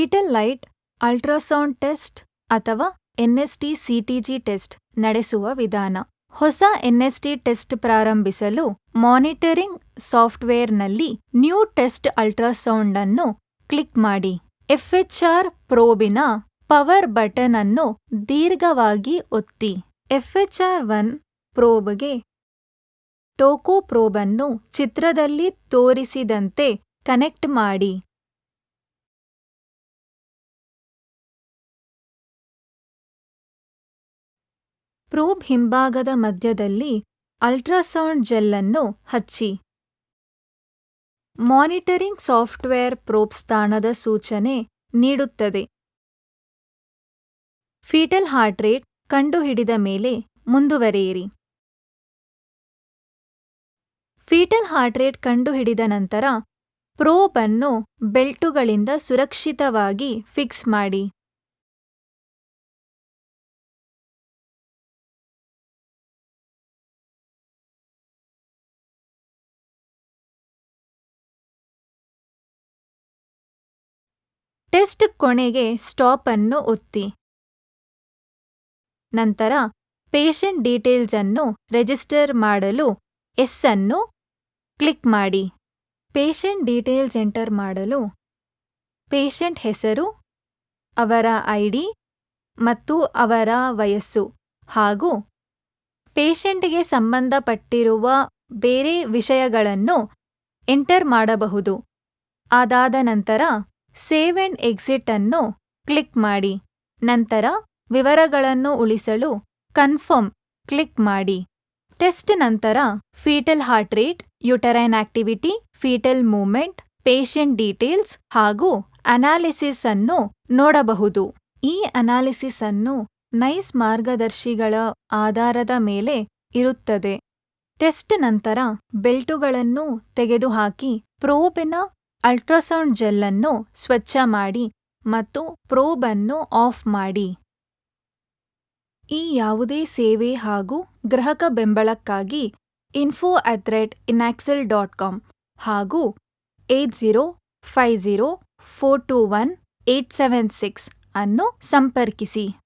Foetal light ultrasound test ಅಥವಾ NST-CTG test ನಡೆಸುವ ವಿಧಾನ. ಹೊಸ NST ಟೆಸ್ಟ್ ಪ್ರಾರಂಭಿಸಲು ಮಾನಿಟರಿಂಗ್ ಸಾಫ್ಟ್ವೇರ್ನಲ್ಲಿ ನ್ಯೂ ಟೆಸ್ಟ್ ಅಲ್ಟ್ರಾಸೌಂಡ್ ಅನ್ನು ಕ್ಲಿಕ್ ಮಾಡಿ. FHR ಪ್ರೋಬಿನ ಪವರ್ ಬಟನ್ ಅನ್ನು ದೀರ್ಘವಾಗಿ ಒತ್ತಿ. FHR-1 ಪ್ರೋಬ್ಗೆ ಟೋಕೋ ಪ್ರೋಬ್ ಅನ್ನು ಚಿತ್ರದಲ್ಲಿ ತೋರಿಸಿದಂತೆ ಕನೆಕ್ಟ್ ಮಾಡಿ. ಪ್ರೋಬ್ ಹಿಂಭಾಗದ ಮಧ್ಯದಲ್ಲಿ ಅಲ್ಟ್ರಾಸೌಂಡ್ ಜೆಲ್ ಅನ್ನು ಹಚ್ಚಿ. ಮಾನಿಟರಿಂಗ್ ಸಾಫ್ಟ್ವೇರ್ ಪ್ರೋಬ್ ಸ್ಥಾನದ ಸೂಚನೆ ನೀಡುತ್ತದೆ. ಫೀಟಲ್ ಹಾರ್ಟ್ ರೇಟ್ ಕಂಡುಹಿಡಿದ ಮೇಲೆ ಮುಂದುವರಿಯಿರಿ. ಫೀಟಲ್ ಹಾರ್ಟ್ ರೇಟ್ ಕಂಡುಹಿಡಿದ ನಂತರ ಪ್ರೋಬ್ ಅನ್ನು ಬೆಲ್ಟುಗಳಿಂದ ಸುರಕ್ಷಿತವಾಗಿ ಫಿಕ್ಸ್ ಮಾಡಿ. ಟೆಸ್ಟ್ ಕೊನೆಗೆ ಸ್ಟಾಪ್ ಅನ್ನು ಒತ್ತಿ. ನಂತರ ಪೇಷಂಟ್ ಡೀಟೇಲ್ಸ್ ಅನ್ನು ರಿಜಿಸ್ಟರ್ ಮಾಡಲು ಎಸ್ ಅನ್ನು ಕ್ಲಿಕ್ ಮಾಡಿ. ಪೇಷಂಟ್ ಡೀಟೇಲ್ಸ್ ಎಂಟರ್ ಮಾಡಲು ಪೇಷಂಟ್ ಹೆಸರು, ಅವರ ID ಮತ್ತು ಅವರ ವಯಸ್ಸು ಹಾಗೂ ಪೇಷಂಟ್ಗೆ ಸಂಬಂಧಪಟ್ಟಿರುವ ಬೇರೆ ವಿಷಯಗಳನ್ನು ಎಂಟರ್ ಮಾಡಬಹುದು. ಅದಾದ ನಂತರ ಸೇವ್ ಅಂಡ್ ಎಕ್ಸಿಟ್ ಅನ್ನು ಕ್ಲಿಕ್ ಮಾಡಿ. ನಂತರ ವಿವರಗಳನ್ನು ಉಳಿಸಲು ಕನ್ಫರ್ಮ್ ಕ್ಲಿಕ್ ಮಾಡಿ. ಟೆಸ್ಟ್ ನಂತರ foetal heart rate, uterine activity, foetal movement, patient details ಹಾಗೂ ಅನಾಲಿಸಿಸ್ ಅನ್ನು ನೋಡಬಹುದು. ಈ ಅನಾಲಿಸಿಸ್ ಅನ್ನು ನೈಸ್ ಮಾರ್ಗದರ್ಶಿಗಳ ಆಧಾರದ ಮೇಲೆ ಇರುತ್ತದೆ. ಟೆಸ್ಟ್ ನಂತರ ಬೆಲ್ಟುಗಳನ್ನು ತೆಗೆದುಹಾಕಿ ಪ್ರೋಬಿನ ಅಲ್ಟ್ರಾಸೌಂಡ್ ಜೆಲ್ ಅನ್ನು ಸ್ವಚ್ಛ ಮಾಡಿ ಮತ್ತು ಪ್ರೋಬ್ ಅನ್ನು ಆಫ್ ಮಾಡಿ. ಈ ಯಾವುದೇ ಸೇವೆ ಹಾಗೂ ಗ್ರಾಹಕ ಬೆಂಬಲಕ್ಕಾಗಿ info@inaxle.com ಹಾಗೂ 8050421876 ಅನ್ನು ಸಂಪರ್ಕಿಸಿ.